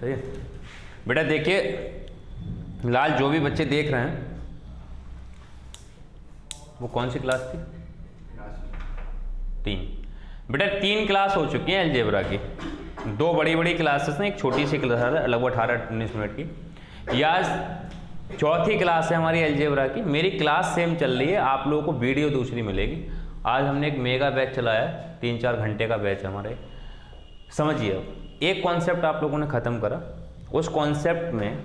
सही है बेटा। देखिए लाल, जो भी बच्चे देख रहे हैं वो कौन सी क्लास थी? 3। बेटा 3 क्लास हो चुकी हैं अलजेब्रा की, 2 बड़ी बड़ी क्लासेस हैं, एक छोटी सी क्लास है लगभग 18-19 मिनट की। या 4थी क्लास है हमारी अलजेब्रा की। मेरी क्लास सेम चल रही है, आप लोगों को वीडियो दूसरी मिलेगी। आज हमने एक मेगा बैच चलाया है, 3-4 घंटे का बैच है हमारे। समझिए, अब एक कॉन्सेप्ट आप लोगों ने ख़त्म करा, उस कॉन्सेप्ट में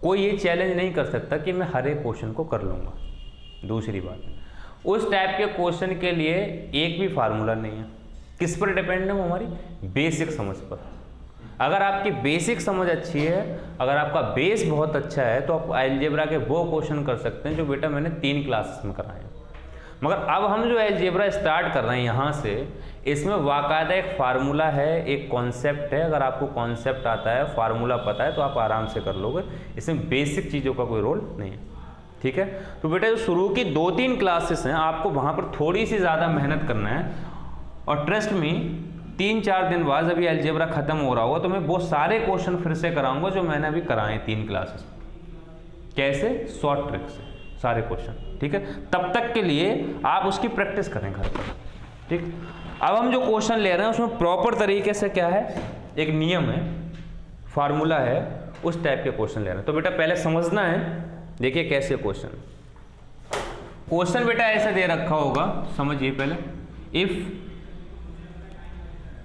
कोई ये चैलेंज नहीं कर सकता कि मैं हर एक क्वेश्चन को कर लूँगा। दूसरी बात, उस टाइप के क्वेश्चन के लिए एक भी फार्मूला नहीं है। किस पर डिपेंड है वो? हमारी बेसिक समझ पर। अगर आपकी बेसिक समझ अच्छी है, अगर आपका बेस बहुत अच्छा है, तो आप अलजेब्रा के वो क्वेश्चन कर सकते हैं जो बेटा मैंने 3 क्लासेस में कराए हैं। मगर अब हम जो अलजेब्रा स्टार्ट कर रहे हैं यहाँ से, इसमें वाकायदा एक फार्मूला है, एक कॉन्सेप्ट है। अगर आपको कॉन्सेप्ट आता है, फार्मूला पता है, तो आप आराम से कर लोगे। इसमें बेसिक चीज़ों का कोई रोल नहीं है, ठीक है। तो बेटा जो शुरू की 2-3 क्लासेस हैं, आपको वहाँ पर थोड़ी सी ज़्यादा मेहनत करना है। और ट्रस्ट में 3-4 दिन बाद जब ये अलजेब्रा खत्म हो रहा होगा तो मैं वो सारे क्वेश्चन फिर से कराऊंगा जो मैंने अभी कराए 3 क्लासेस। कैसे? शॉर्ट ट्रिक से सारे क्वेश्चन, ठीक है। तब तक के लिए आप उसकी प्रैक्टिस करें घर पर, ठीक। अब हम जो क्वेश्चन ले रहे हैं उसमें प्रॉपर तरीके से क्या है, एक नियम है, फार्मूला है, उस टाइप के क्वेश्चन ले रहे हैं। तो बेटा पहले समझना है, देखिए कैसे क्वेश्चन बेटा ऐसे दे रखा होगा, समझिए पहले। इफ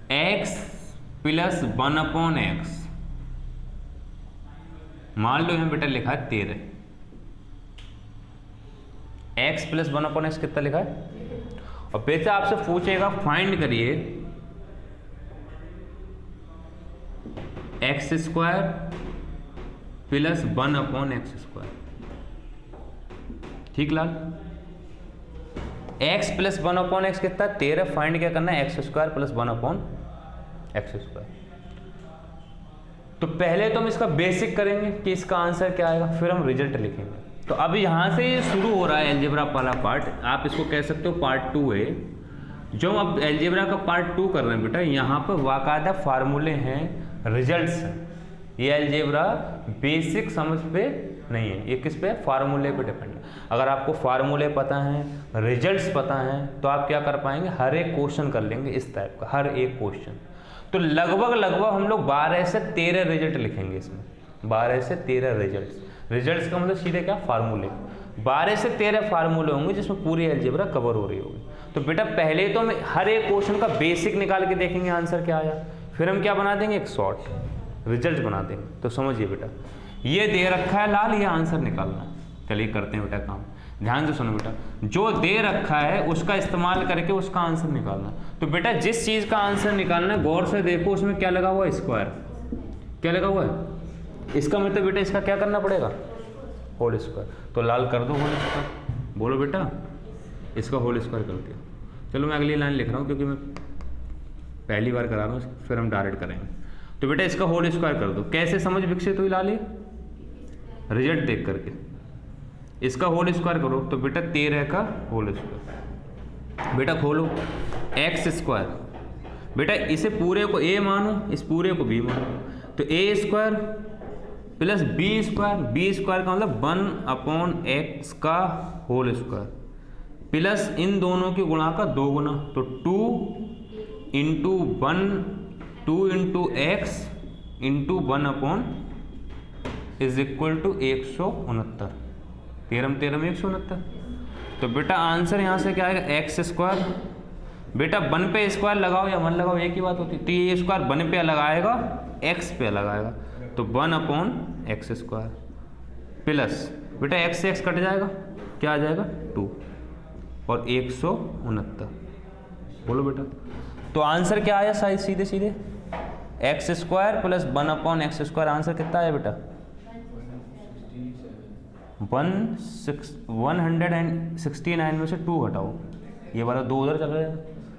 x + 1/x, मान लो यहाँ बेटा लिखा है 13। x + 1/x कितना लिखा है? और बेटा आपसे पूछेगा फाइंड करिए x² + 1/x²। ठीक लाल, x + 1/x कितना? 13। फाइंड क्या करना है? x² + 1/x²। तो पहले तो हम इसका बेसिक करेंगे कि इसका आंसर क्या आएगा, फिर हम रिजल्ट लिखेंगे। तो अब यहाँ से शुरू हो रहा है अलजेब्रा वाला पार्ट, आप इसको कह सकते हो पार्ट 2 है। जो हम अब अलजेब्रा का पार्ट 2 कर रहे हैं बेटा, यहाँ पर वाकायदा फार्मूले हैं, रिजल्ट्स हैं। ये अलजेब्रा बेसिक समझ पे नहीं है, ये किस पे? फार्मूले पे डिपेंड है। अगर आपको फार्मूले पता हैं, रिजल्ट्स पता हैं, तो आप क्या कर पाएंगे, हर एक क्वेश्चन कर लेंगे इस टाइप का, हर एक क्वेश्चन। तो लगभग हम लोग 12 से 13 रिजल्ट लिखेंगे इसमें, 12 से 13 रिजल्ट्स का मतलब सीधे क्या? फार्मूले। 12 से 13 फार्मूले होंगे जिसमें पूरी अलजेब्रा कवर हो रही होगी। तो बेटा पहले तो हम हर एक क्वेश्चन का बेसिक निकाल के देखेंगे आंसर क्या आया, फिर हम क्या बना देंगे, एक शॉर्ट रिजल्ट बना देंगे। तो समझिए बेटा, ये दे रखा है लाल, ये आंसर निकालना है। चलिए करते हैं बेटा काम, ध्यान से सुनो बेटा। जो दे रखा है उसका इस्तेमाल करके उसका आंसर निकालना। तो बेटा जिस चीज़ का आंसर निकालना है गौर से देखो, उसमें क्या लगा हुआ है? स्क्वायर। क्या लगा हुआ है? इसका मतलब बेटा इसका क्या करना पड़ेगा? Whole square. तो लाल कर दो होल स्क्वायर, बोलो बेटा इसका होल स्क्वायर कर दिया। चलो मैं अगली लाइन लिख रहा हूँ क्योंकि मैं पहली बार करा रहा हूँ, फिर हम डायरेक्ट करेंगे। तो बेटा इसका होल स्क्वायर कर दो। कैसे समझ विकसित हुई लाल? रिजल्ट देख करके इसका होल स्क्वायर करो, तो बेटा 13 का होल स्क्वायर। बेटा खोलो x²। बेटा इसे पूरे को a मानो, इस पूरे को b मानो, तो a² + b²। b² का मतलब 1/x का होल स्क्वायर प्लस इन दोनों की गुणा का 2 गुना, तो 2 × 1 2 × x × 1/, इज इक्वल टू 169। 13 में 169। तो बेटा आंसर यहाँ से क्या आएगा? x²। बेटा 1 पे स्क्वायर लगाओ या 1 लगाओ, एक ही बात होती है। तो ये स्क्वायर 1 पे लगाएगा, x पे लगाएगा, तो 1/x² प्लस बेटा x से x कट जाएगा, क्या आ जाएगा? 2 और 169। बोलो बेटा, तो आंसर क्या आया? सीधे सीधे x² + 1/x²। आंसर कितना आया बेटा? 169 में से 2 घटाओ, ये वाला 2 उधर चला जाएगा,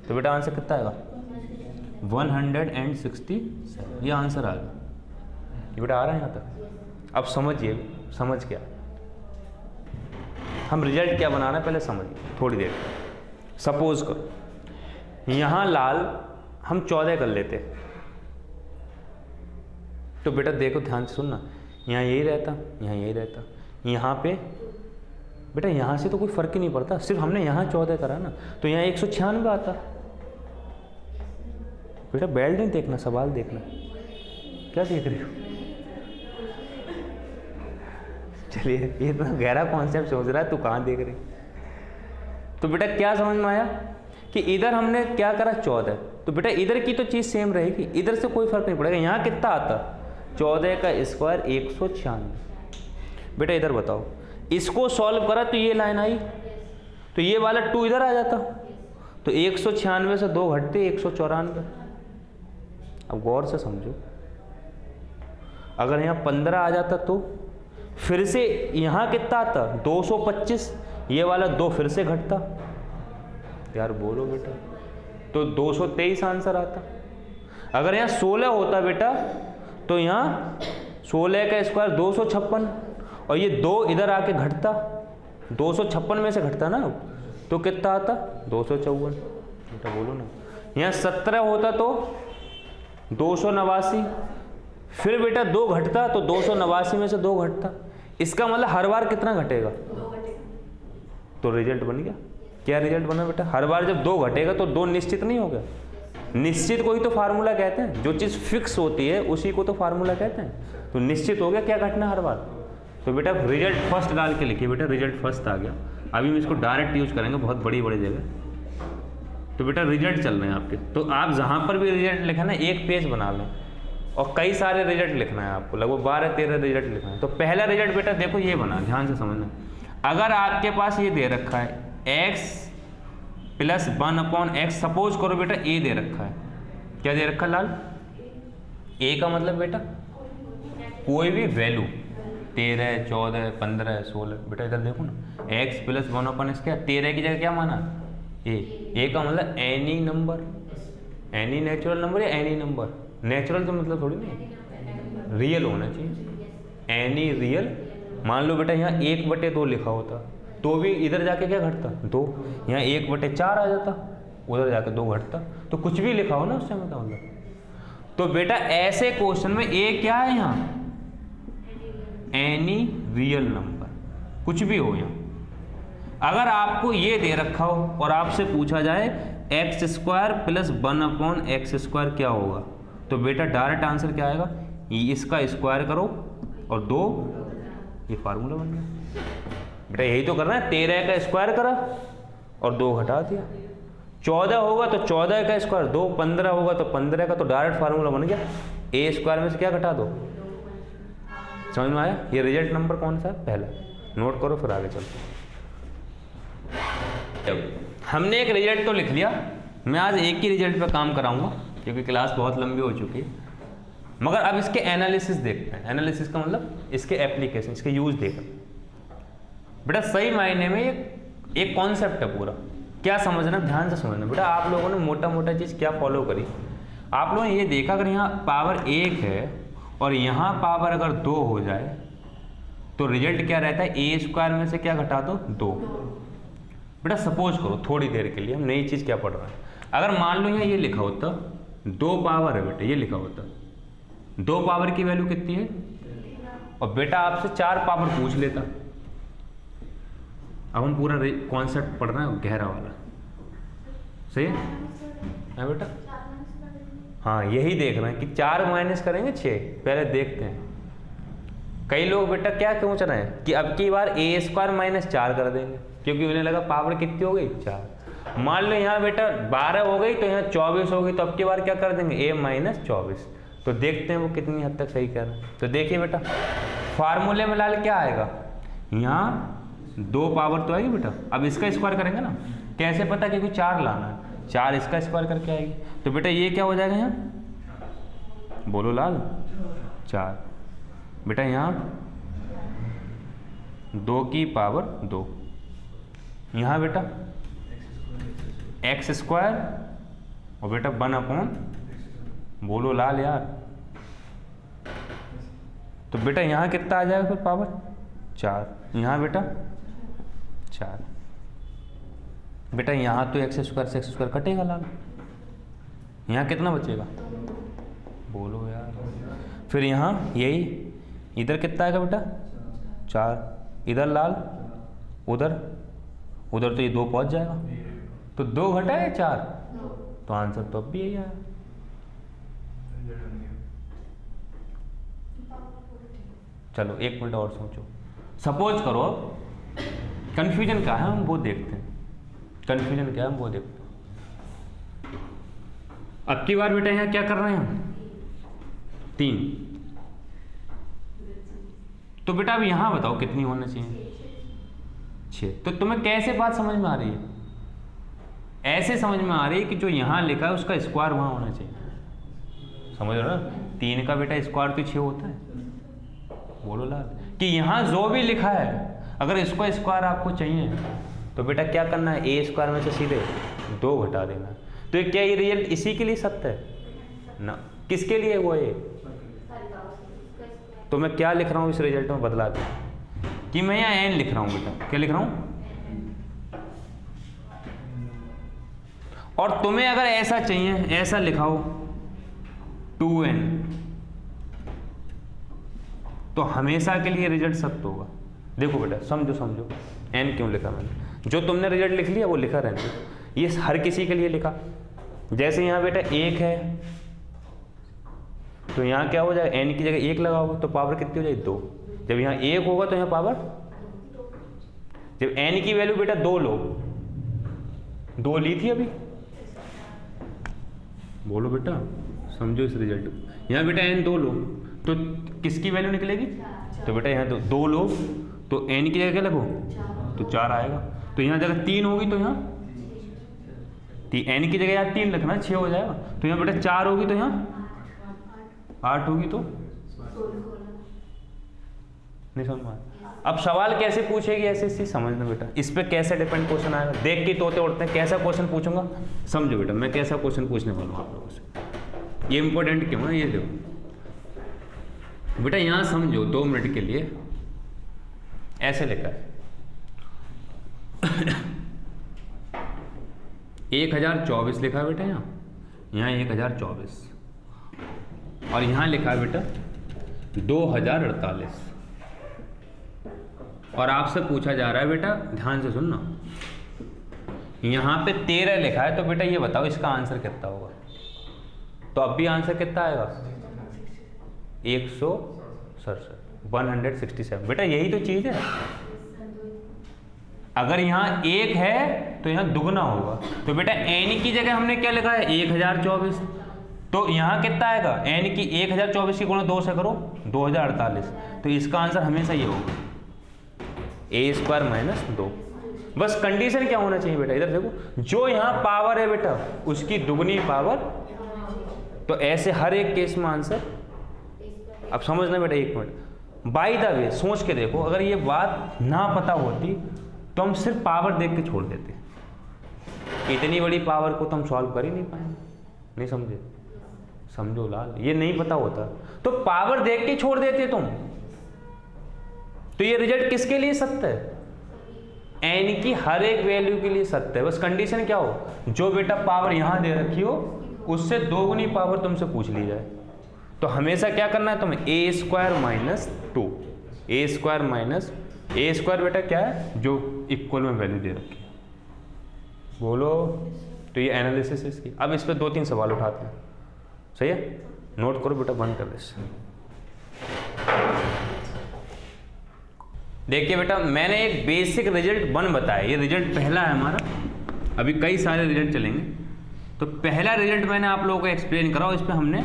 तो बेटा आंसर कितना आएगा? 167। ये आंसर आ गया। ये बेटा आ रहा है यहाँ तक? अब समझिए, समझ क्या हम रिजल्ट क्या बना रहे हैं पहले समझिए थोड़ी देर। सपोज करो यहाँ लाल हम 14 कर लेते, तो बेटा देखो ध्यान से सुनना, यहाँ यही रहता, यहाँ यही रहता, यहाँ पे बेटा यहाँ से तो कोई फर्क ही नहीं पड़ता, सिर्फ हमने यहाँ 14 करा ना, तो यहाँ 196 आता। बेटा बेल्ट नहीं देखना, सवाल देखना, क्या देख रहे हो? चलिए ये इतना गहरा कॉन्सेप्ट सोच रहा है, तू कहाँ देख रही? तो बेटा क्या समझ में आया कि इधर हमने क्या करा 14, तो बेटा इधर की तो चीज़ सेम रहेगी, इधर से कोई फर्क नहीं पड़ेगा। यहाँ कितना आता 14 का स्क्वायर 196। बेटा इधर बताओ, इसको सॉल्व करा तो ये लाइन आई, तो ये वाला 2 इधर आ जाता, तो 196 से 2 घटते 194। अब गौर से समझो, अगर यहाँ 15 आ जाता तो फिर से यहाँ कितना आता 225, ये वाला 2 फिर से घटता, यार बोलो बेटा, तो 223 आंसर आता। अगर यहाँ 16 होता बेटा तो यहाँ 16 का स्क्वायर 256, और ये 2 इधर आके घटता, 256 में से घटता ना, तो कितना आता 254। बेटा बोलो ना। यहाँ 17 होता तो 289, फिर बेटा 2 घटता तो 289 में से 2 घटता, इसका मतलब हर बार कितना घटेगा, तो रिजल्ट बन गया। क्या रिजल्ट बना बेटा? हर बार जब 2 घटेगा तो 2 निश्चित नहीं हो गया। निश्चित को ही तो फार्मूला कहते हैं, जो चीज़ फिक्स होती है उसी को तो फार्मूला कहते हैं। तो निश्चित हो गया क्या घटना हर बार। तो बेटा रिजल्ट फर्स्ट डाल के लिखिए, बेटा रिजल्ट फर्स्ट आ गया। अभी हम इसको डायरेक्ट यूज करेंगे बहुत बड़ी बड़ी जगह। तो बेटा रिजल्ट चल रहे हैं आपके, तो आप जहाँ पर भी रिजल्ट लिखा ना एक पेज बना लें, और कई सारे रिजल्ट लिखना है आपको, लगभग 12-13 रिजल्ट लिखना है। तो पहला रिजल्ट बेटा देखो ये बना, ध्यान से समझना। अगर आपके पास ये दे रखा है x + 1/x, सपोज करो बेटा a दे रखा है, क्या दे रखा है लाल? a का मतलब बेटा कोई भी वैल्यू 13, 14, 15, 16। बेटा इधर देखो ना, x + 1/x क्या 13 की जगह क्या माना a का मतलब any number, any natural number या एनी नंबर। नेचुरल तो मतलब थोड़ी नहीं, रियल होना चाहिए, एनी रियल। मान लो बेटा यहाँ 1/2 लिखा होता तो भी इधर जाके क्या घटता 2, यहाँ 1/4 आ जाता, उधर जाके 2 घटता। तो कुछ भी लिखा हो ना उससे मतलब। तो बेटा ऐसे क्वेश्चन में ए क्या है यहाँ, एनी रियल नंबर, कुछ भी हो यहाँ। अगर आपको ये दे रखा हो और आपसे पूछा जाए x² + 1/x² क्या होगा, तो बेटा डायरेक्ट आंसर क्या आएगा, इसका स्क्वायर करो और 2, ये फार्मूला बन गया। बेटा यही तो करना है, 13 का स्क्वायर करा और 2 घटा दिया। 14 होगा तो 14 का स्क्वायर 2, 15 होगा तो 15 का, तो डायरेक्ट फार्मूला बन गया। a² में से क्या घटा दो, समझ में आया? ये रिजल्ट नंबर कौन सा है? पहला। नोट करो फिर आगे चलते। हमने एक रिजल्ट तो लिख लिया, मैं आज एक ही रिजल्ट पे काम कराऊंगा क्योंकि क्लास बहुत लंबी हो चुकी है। मगर अब इसके एनालिसिस देखते हैं। एनालिसिस का मतलब इसके एप्लीकेशन, इसके यूज देखें। बेटा सही मायने में एक कॉन्सेप्ट है पूरा, क्या समझना, ध्यान से समझना। बेटा आप लोगों ने मोटा मोटा चीज़ क्या फॉलो करी, आप लोगों ने ये देखा अगर यहाँ पावर 1 है और यहाँ पावर अगर 2 हो जाए तो रिजल्ट क्या रहता है, a² में से क्या घटा दो 2। बेटा सपोज करो थोड़ी देर के लिए हम नई चीज़ क्या पढ़ रहे हैं, अगर मान लो यहाँ ये लिखा होता 2 पावर है, बेटा ये लिखा होता 2 पावर की वैल्यू कितनी है, और बेटा आपसे 4 पावर पूछ लेता। अब हम पूरा कॉन्सेप्ट पढ़ रहे हैं गहरा वाला, सही है बेटा? हाँ यही देख रहे हैं कि 4 माइनस करेंगे 6, पहले देखते हैं। कई लोग बेटा क्या सोच रहे हैं कि अब की बार a² - 4 कर देंगे, क्योंकि उन्हें लगा पावर कितनी हो गई 4। मान लो यहाँ बेटा 12 हो गई तो यहाँ 24 हो गई, तो अब की बार क्या कर देंगे a - 24। तो देखते हैं वो कितनी हद तक सही कर रहे हैं। तो देखिए बेटा फार्मूले में लाल क्या आएगा, यहाँ 2 पावर तो आएगी बेटा, अब इसका स्क्वायर करेंगे ना, कैसे पता, क्योंकि 4 लाना है, 4 इसका स्क्वायर करके आएगी। तो बेटा ये क्या हो जाएगा यहाँ, बोलो लाल 4। बेटा यहाँ 2 की पावर 2, यहाँ बेटा x² और बेटा 1/, बोलो लाल यार। तो बेटा यहाँ कितना आ जाएगा फिर पावर 4, यहाँ बेटा 4। बेटा यहाँ तो x² से x² कटेगा लाल, यहाँ कितना बचेगा बोलो यार। फिर यहाँ यही, इधर कितना आएगा बेटा 4, इधर लाल, उधर उधर तो ये 2 पहुँच जाएगा, तो 2 घटाए 4, तो आंसर तो अब भी यही आया। चलो 1 मिनट और सोचो। सपोज करो कंफ्यूजन क्या है हम वो देखते हैं, कंफ्यूजन क्या है हम वो देखते हैं। अब की बार बेटा यहाँ क्या कर रहे हैं हम 3, तो बेटा अब यहाँ बताओ कितनी होना चाहिए 6। तो तुम्हें कैसे बात समझ में आ रही है? ऐसे समझ में आ रही है कि जो यहाँ लिखा है उसका स्क्वायर वहाँ होना चाहिए, समझ रहे हो ना? 3 का बेटा स्क्वायर तो 6 होता है। बोलो लाल कि यहाँ जो भी लिखा है अगर इसको स्क्वायर आपको चाहिए तो बेटा क्या करना है, ए स्क्वायर में से सीधे 2 घटा देना। तो क्या ये रिजल्ट इसी के लिए सत्य है ना? किसके लिए वो है? तो मैं क्या लिख रहा हूँ इस रिजल्ट में बदला दूँ कि मैं यहाँ एन लिख रहा हूँ बेटा, क्या लिख रहा हूँ? और तुम्हें अगर ऐसा चाहिए, ऐसा लिखाओ 2n, तो हमेशा के लिए रिजल्ट सत्य होगा। देखो बेटा समझो समझो, n क्यों लिखा मैंने? जो तुमने रिजल्ट लिख लिया वो लिखा रहने दो, ये हर किसी के लिए लिखा। जैसे यहाँ बेटा 1 है तो यहाँ क्या हो जाए, n की जगह 1 लगाओगे तो पावर कितनी हो जाएगी 2। जब यहाँ 1 होगा तो यहाँ पावर, जब n की वैल्यू बेटा 2 लो, 2 ली थी अभी, बोलो बेटा समझो इस रिजल्ट। यहाँ बेटा n 2 लो तो किसकी वैल्यू निकलेगी? तो बेटा यहाँ 2 लो तो n की जगह क्या लगो तो 4 आएगा। तो यहाँ जगह 3 होगी तो यहाँ n की जगह यहाँ 3 रखना, 6 हो जाएगा। तो यहाँ बेटा 4 होगी तो यहाँ 8 होगी, तो नहीं समझ में। अब सवाल कैसे पूछेगी ऐसे समझना बेटा, इस पे कैसे डिपेंड क्वेश्चन आएगा। देख के तोते उड़ते हैं, कैसा क्वेश्चन पूछूंगा समझो बेटा, मैं कैसा क्वेश्चन पूछने वाला हूँ आप लोगों से। ये इंपॉर्टेंट क्यों है ये देखो बेटा, यहाँ समझो 2 मिनट के लिए। ऐसे लिखा है 1024 लिखा है बेटा, यहाँ 1024 और यहाँ लिखा है बेटा 2048 और आपसे पूछा जा रहा है बेटा, ध्यान से सुनना, यहाँ पे 13 लिखा है। तो बेटा ये बताओ इसका आंसर कितना होगा? तो अब भी आंसर कितना आएगा 167। बेटा यही तो चीज है, अगर यहाँ 1 है तो यहाँ दुगना होगा। तो बेटा n की जगह हमने क्या लिखा है 1024, तो यहाँ कितना आएगा n की 1024 की गुणा 2 से करो 2048। तो इसका आंसर हमेशा ये होगा a² - 2। बस कंडीशन क्या होना चाहिए बेटा, इधर देखो, जो यहाँ पावर है बेटा उसकी दुगनी पावर। तो ऐसे हर एक केस में आंसर। अब समझना बेटा 1 मिनट, बाय द वे सोच के देखो, अगर ये बात ना पता होती तो हम सिर्फ पावर देख के छोड़ देते, इतनी बड़ी पावर को तो हम सॉल्व कर ही नहीं पाएंगे। नहीं समझे? समझो लाल, ये नहीं पता होता तो पावर देख के छोड़ देते तुम। तो ये रिजल्ट किसके लिए सत्य है? n की हर एक वैल्यू के लिए सत्य है। बस कंडीशन क्या हो, जो बेटा पावर यहां दे रखी हो उससे 2 गुनी पावर तुमसे पूछ ली जाए। तो हमेशा क्या करना है तुम्हें, a² - 2, a² बेटा क्या है, जो इक्वल में वैल्यू दे रखी है। बोलो, तो ये एनालिसिस है इसकी। अब इस पर 2-3 सवाल उठाते हैं, सही है? नोट करो बेटा, बंद कर दे। देखिए बेटा, मैंने एक बेसिक रिजल्ट 1 बताया, ये रिजल्ट पहला है हमारा, अभी कई सारे रिजल्ट चलेंगे। तो पहला रिजल्ट मैंने आप लोगों को एक्सप्लेन करा, इस पर हमने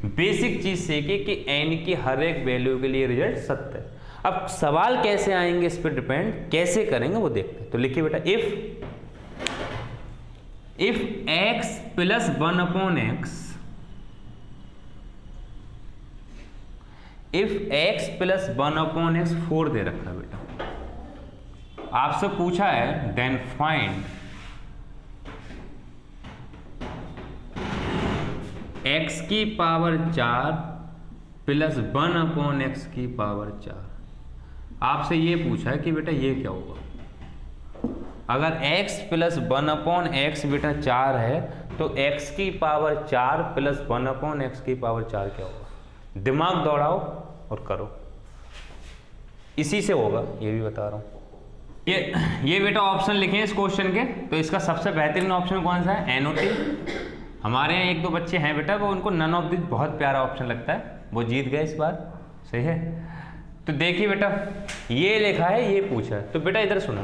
बेसिक चीज सीखी कि n की हर एक वैल्यू के लिए रिजल्ट सत्य है। अब सवाल कैसे आएंगे इस पर डिपेंड, कैसे करेंगे वो देखते हैं। तो लिखिए बेटा, if x + 1/x, if x + 1/x 4 दे रखा है बेटा, आपसे पूछा है देन फाइंड x की पावर 4 + 1/x की पावर 4। आपसे ये पूछा है कि बेटा ये क्या होगा। अगर x प्लस 1/x बेटा 4 है तो x की पावर 4 प्लस 1/x की पावर 4 क्या होगा? दिमाग दौड़ाओ और करो, इसी से होगा, ये भी बता रहा हूँ। ये बेटा ऑप्शन लिखे इस क्वेश्चन के, तो इसका सबसे बेहतरीन ऑप्शन कौन सा है? NOT। हमारे यहाँ एक दो बच्चे हैं बेटा वो उनको नन ऑफ दिस बहुत प्यारा ऑप्शन लगता है, वो जीत गए इस बार, सही है। तो देखिए बेटा ये लिखा है, ये पूछा है, तो बेटा इधर सुनो,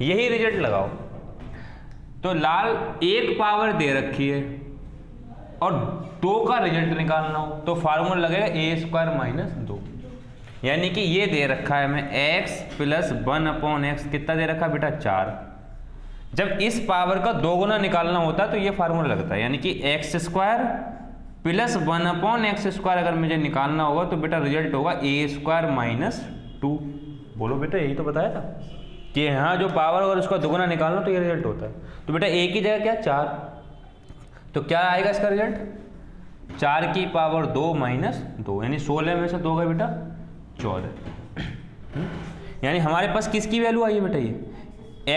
यही रिजल्ट लगाओ। तो लाल एक पावर दे रखी है और 2 का रिजल्ट निकालना हो तो फार्मूला लगेगा a² - 2, यानी कि ये दे रखा है हमें x प्लस 1/x, कितना दे रखा है बेटा? 4। जब इस पावर का 2 गुना निकालना होता है तो ये फार्मूला लगता है, यानी कि x² प्लस 1/x² अगर मुझे निकालना होगा तो बेटा रिजल्ट होगा a² - 2। बोलो बेटा, यही तो बताया था कि यहाँ जो पावर अगर उसका दुगुना निकालना तो ये रिजल्ट होता है। तो बेटा a की जगह क्या? 4, तो क्या आएगा इसका रिजल्ट? 4 की पावर 2 - 2, यानी 16 में से 2 गए बेटा 14। यानी हमारे पास किसकी वैल्यू आई है बेटा? ये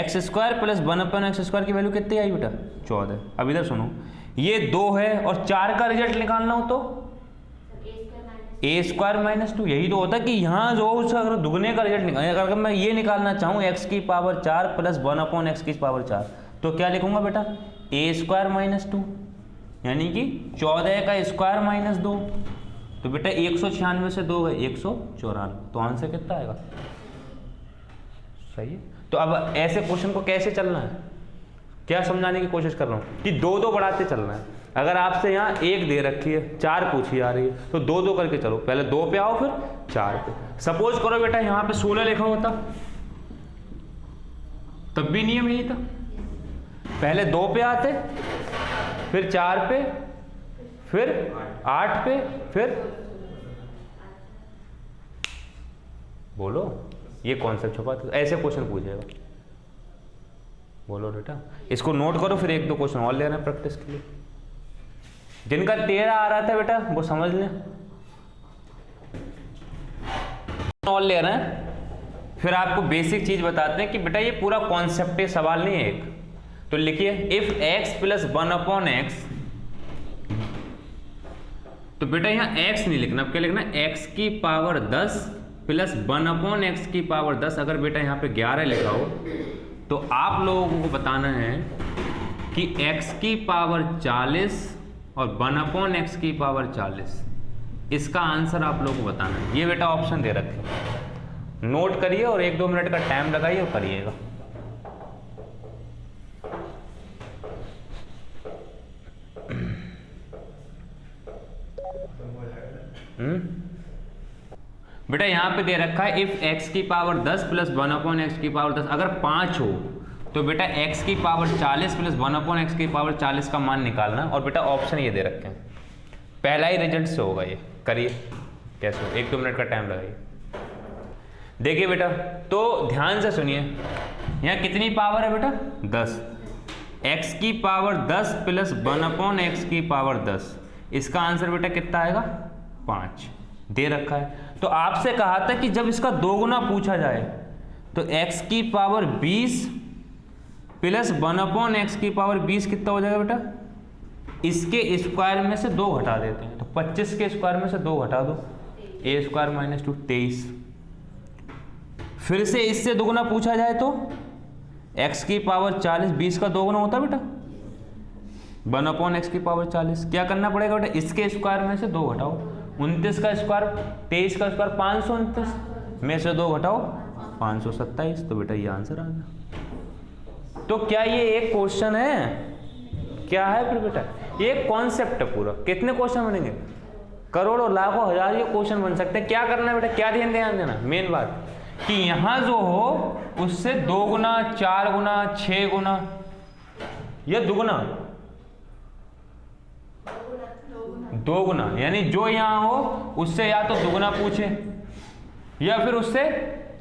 x² प्लस 1/x² की वैल्यू कितनी आई बेटा? 14। अब इधर सुनो, ये 2 है और 4 का रिजल्ट निकालना हो तो a² - 2, यही तो होता है कि यहाँ जो उसका अगर दुगने का रिजल्ट निकाल, अगर मैं ये निकालना चाहूँ x की पावर 4 प्लस 1/x की पावर 4, तो क्या लिखूंगा बेटा? a² - 2, यानी कि 14 का स्क्वायर माइनस 2, तो बेटा 196 से 2 गए 194, तो आंसर कितना आएगा? सही है। तो अब ऐसे क्वेश्चन को कैसे चलना है, क्या समझाने की कोशिश कर रहा हूँ कि 2-2 बढ़ाते चलना है। अगर आपसे यहाँ 1 दे रखी है, 4 पूछी जा रही है, तो 2-2 करके चलो, पहले 2 पे आओ फिर 4 पे। सपोज करो बेटा यहाँ पे 16 लिखा होता तब भी नियम यही था, पहले 2 पे आते, फिर 4 पे, फिर 8 पे, फिर बोलो, ये कॉन्सेप्ट छुपा था। ऐसे क्वेश्चन पूछेगा, बोलो बेटा, इसको नोट करो, फिर 1-2 क्वेश्चन और ले रहे हैं प्रैक्टिस के लिए। जिनका 13 आ रहा था बेटा वो समझ लें, और ले रहे हैं। फिर आपको बेसिक चीज बताते हैं कि बेटा ये पूरा कॉन्सेप्ट है, सवाल नहीं है एक। तो लिखिए इफ x प्लस 1/x, तो बेटा यहाँ x नहीं लिखना, अब क्या लिखना? x की पावर 10 प्लस 1/x की पावर 10। अगर बेटा यहाँ पे 11 लिखा हो तो आप लोगों को बताना है कि x की पावर 40 और 1/x की पावर 40, इसका आंसर आप लोगों को बताना है। ये बेटा ऑप्शन दे रखे, नोट करिए और 1-2 मिनट का टाइम लगाइए और करिएगा। बेटा यहाँ पे दे रखा है इफ x की पावर 10 प्लस 1/x की पावर 10, अगर 5 हो तो बेटा x की पावर 40 प्लस 1/x की पावर 40 का मान निकालना। और बेटा ऑप्शन ये दे रखे हैं, पहला ही रिजल्ट से होगा ये, करिए कैसे हो, 1-2 मिनट का टाइम लगाइए। देखिए बेटा, तो ध्यान से सुनिए, यहाँ कितनी पावर है बेटा? 10। x की पावर 10 प्लस 1/x की पावर 10, इसका आंसर बेटा कितना आएगा? 5 दे रखा है। तो आपसे कहा था कि जब इसका 2 गुना पूछा जाए तो x की पावर 20 प्लस 1/x की पावर 20 कितना हो जाएगा बेटा? इसके स्क्वायर में से 2 घटा देते हैं, तो 25 के स्क्वायर में से 2 घटा दो, a² - 2 23। फिर से इससे 2 गुना पूछा जाए तो x की पावर 40, 20 का 2 गुना होता बेटा 1/x की पावर 40। क्या करना पड़ेगा बेटा? इसके स्क्वायर में से 2 घटाओ, 29 का स्क्वायर 23 का स्क्वायर 529 में से 2 घटाओ 527, तो बेटा ये आंसर आ गया। तो क्या ये एक क्वेश्चन है? क्या है फिर बेटा? ये कॉन्सेप्ट है पूरा। कितने क्वेश्चन बनेंगे? करोड़ों, लाखों, हजार ये क्वेश्चन बन सकते हैं। क्या करना है बेटा? क्या ध्यान देना, मेन बात कि यहां जो हो उससे 2 गुना, 4 गुना, 6 गुना या 2 गुना, 2 गुना, यानी जो यहां हो उससे या तो 2 गुना पूछे या फिर उससे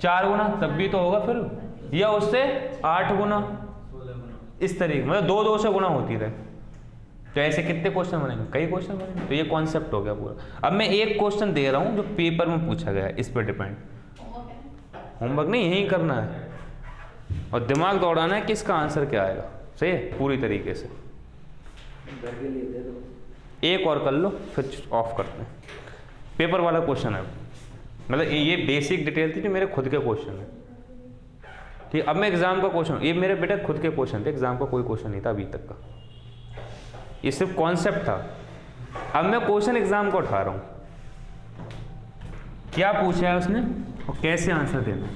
4 गुना, तब भी तो होगा फिर, या उससे 8 गुना, इस तरीके, मतलब 2-2 से गुना होती रहे। तो ऐसे कितने क्वेश्चन बनेंगे? कई क्वेश्चन बनेंगे। तो ये कॉन्सेप्ट हो गया पूरा। अब मैं एक क्वेश्चन दे रहा हूं जो पेपर में पूछा गया है, इस पर डिपेंड, होमवर्क नहीं यही करना है। और दिमाग दौड़ाना है कि इसका आंसर क्या आएगा। सही है, पूरी तरीके से। एक और कर लो फिर ऑफ करते हैं। पेपर वाला क्वेश्चन है, मतलब ये बेसिक डिटेल थी जो मेरे खुद के क्वेश्चन है। ठीक, अब मैं एग्जाम का क्वेश्चन, ये मेरे बेटा खुद के क्वेश्चन थे, एग्जाम का कोई क्वेश्चन नहीं था अभी तक का, ये सिर्फ कॉन्सेप्ट था। अब मैं क्वेश्चन एग्जाम को उठा रहा हूं, क्या पूछा है उसने और कैसे आंसर देना।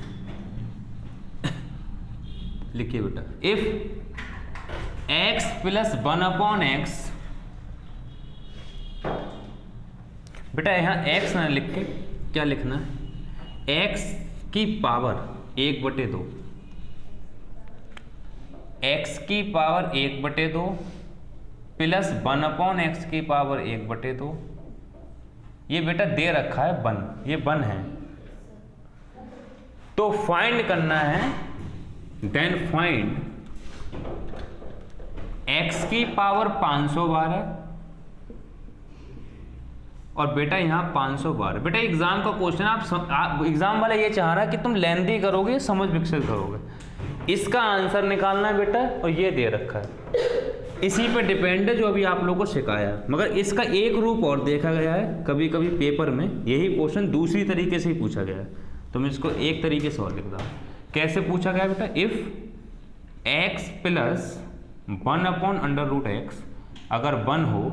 लिखिए बेटा, इफ x प्लस 1/x, बेटा यहाँ x ना लिख के क्या लिखना है, x की पावर 1/2, x की पावर 1/2 प्लस 1/x की पावर 1/2। ये बेटा दे रखा है 1, ये 1 है, तो फाइंड करना है, देन फाइंड x की पावर 500 बार है और बेटा यहाँ 500 बार। बेटा एग्जाम का क्वेश्चन, आप एग्जाम वाला ये चाह रहा है कि तुम लेंथी करोगे, समझ विकसित करोगे, इसका आंसर निकालना है बेटा, और ये दे रखा है, इसी पे डिपेंड है जो अभी आप लोगों को सिखाया। मगर इसका एक रूप और देखा गया है, कभी कभी पेपर में यही क्वेश्चन दूसरी तरीके से ही पूछा गया है, तो मैं इसको एक तरीके से और लिख रहा हूँ। कैसे पूछा गया बेटा, इफ x प्लस 1/√x अगर 1 हो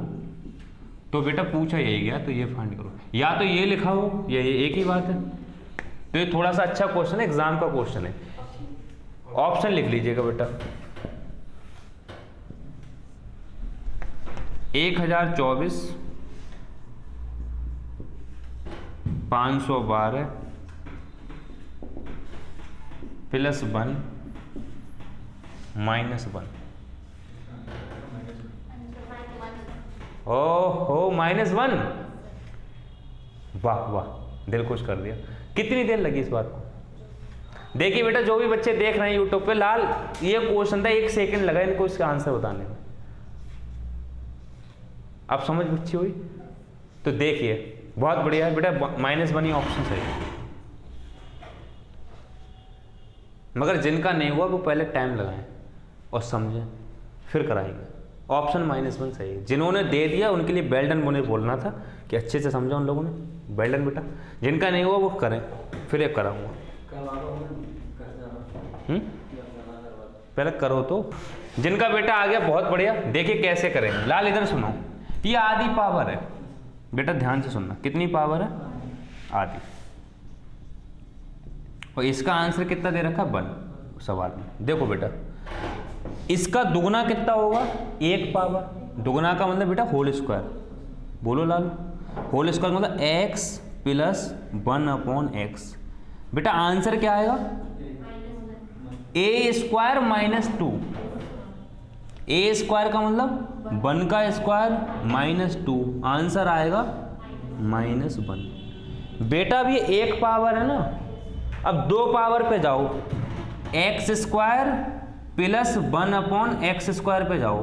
तो बेटा पूछा यही गया, तो ये फाइंड करो, या तो ये लिखा हो या ये एक ही बात है। तो ये थोड़ा सा अच्छा क्वेश्चन है, एग्जाम का क्वेश्चन है। ऑप्शन लिख लीजिएगा बेटा, 1024 512 प्लस 1 माइनस 1। ओहो -1, वाह वाह, दिल खुश कर दिया। कितनी देर लगी इस बात को। देखिए बेटा, जो भी बच्चे देख रहे हैं यूट्यूब पे, लाल ये क्वेश्चन था, 1 सेकंड लगा इनको इसका आंसर बताने में। आप समझ अच्छी हुई, तो देखिए बहुत बढ़िया है बेटा, -1 ही ऑप्शन सही है। मगर जिनका नहीं हुआ वो पहले टाइम लगाएं और समझें, फिर कराएंगे। ऑप्शन -1 सही है। जिन्होंने दे दिया उनके लिए वेल डन मुझे बोलना था कि अच्छे से समझा उन लोगों ने, वेल डन बेटा। जिनका नहीं हुआ वो करें, फिर एक कराऊंगा। पहले करो तो, जिनका बेटा आ गया बहुत बढ़िया। देखिए कैसे करेंगे, लाल इधर सुनो, ये आधी पावर है बेटा, ध्यान से सुनना, कितनी पावर है, आधी, और इसका आंसर कितना दे रखा है 1 सवाल में। देखो बेटा, इसका दुगना कितना होगा, 1 पावर, दुगना का मतलब बेटा होल स्क्वायर, बोलो लाल, होल स्क्वायर मतलब x प्लस 1/x। बेटा आंसर क्या आएगा, a square minus 2, a square का मतलब 1 का स्क्वायर माइनस 2, आंसर आएगा -1। बेटा अब ये 1 पावर है ना, अब 2 पावर पे जाओ, x square plus 1/x square पे जाओ,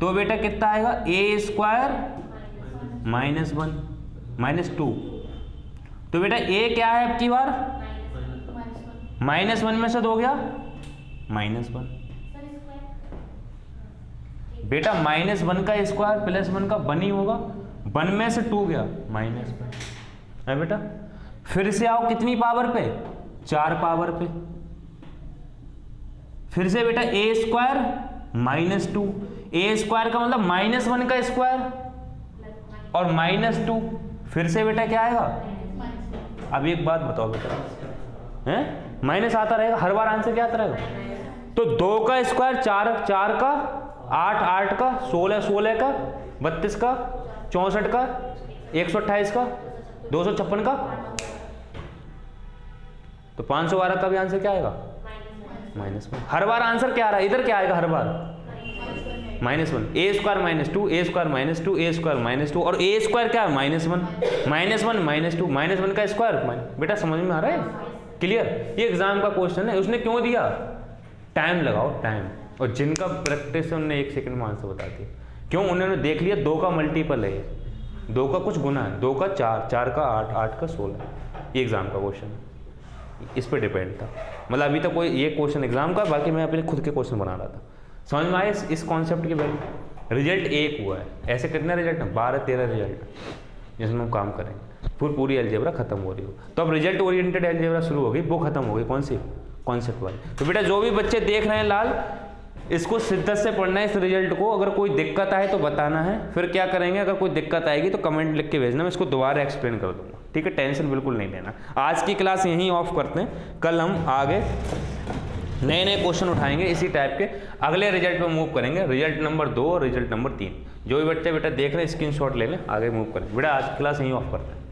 तो बेटा कितना आएगा, a स्क्वायर -2। तो बेटा a क्या है आपकी बार, -1 में से 2 गया -1। बेटा -1 का स्क्वायर प्लस 1 का 1 ही होगा, 1 में से 2 गया -1 है बेटा। फिर से आओ कितनी पावर पे, 4 पावर पे, फिर से बेटा a स्क्वायर -2, a स्क्वायर का मतलब -1 का स्क्वायर और -2, फिर से बेटा क्या आएगा। अब एक बात बताओ बेटा, हैं माइनस आता रहेगा हर बार, आंसर क्या आता रहेगा, तो 2 का स्क्वायर 4 का 8 का 16 का 32 का 64 का 128 का 256 का, तो 512 का भी आंसर क्या आएगा, -1। हर बार आंसर क्या आ रहा है, इधर क्या आएगा हर बार, -1। a square -2, a square -2, a square -2, और a स्क्वायर क्या है, -1 -2, -1 का स्क्वायर। बेटा समझ में आ रहा है, क्लियर। ये एग्जाम का क्वेश्चन है, उसने क्यों दिया, टाइम लगाओ, टाइम। और जिनका प्रैक्टिस है उन्होंने 1 सेकंड में आंसर बता दिया, क्यों, उन्होंने देख लिया 2 का मल्टीपल है, 2 का कुछ गुना है, 2 का 4, 4 का 8, 8 का 16, ये एग्जाम का क्वेश्चन है। इस पे डिपेंड था। मतलब अभी तक कोई ये क्वेश्चन एग्जाम का, बाकी मैं अपने खुद के क्वेश्चन बना रहा था। समझ में आया इस कॉन्सेप्ट की वैल्यू। रिजल्ट एक हुआ है, ऐसे कितने रिजल्ट हैं, 12-13 रिजल्ट जिसमें हम काम करेंगे, फिर पूरी अलजेब्रा खत्म हो रही हो। तो अब रिजल्ट ओरिएंटेड अलजेब्रा शुरू हो गई, वो खत्म हो गई, कौन सी, कॉन्सेप्ट वाली। तो बेटा जो भी बच्चे देख रहे हैं लाल, इसको शिद्दत से पढ़ना है इस रिजल्ट को। अगर कोई दिक्कत आए तो बताना है, फिर क्या करेंगे, अगर कोई दिक्कत आएगी तो कमेंट लिख के भेजना, मैं इसको दोबारा एक्सप्लेन कर दूंगा, ठीक है। टेंशन बिल्कुल नहीं लेना। आज की क्लास यहीं ऑफ करते हैं, कल हम आगे नए नए क्वेश्चन उठाएंगे इसी टाइप के, अगले रिजल्ट पे मूव करेंगे, रिजल्ट नंबर 2 और रिजल्ट नंबर 3। जो भी बच्चे बेटा देख रहे हैं स्क्रीनशॉट ले लें, आगे मूव करें। बेटा आज की क्लास यहीं ऑफ करते हैं।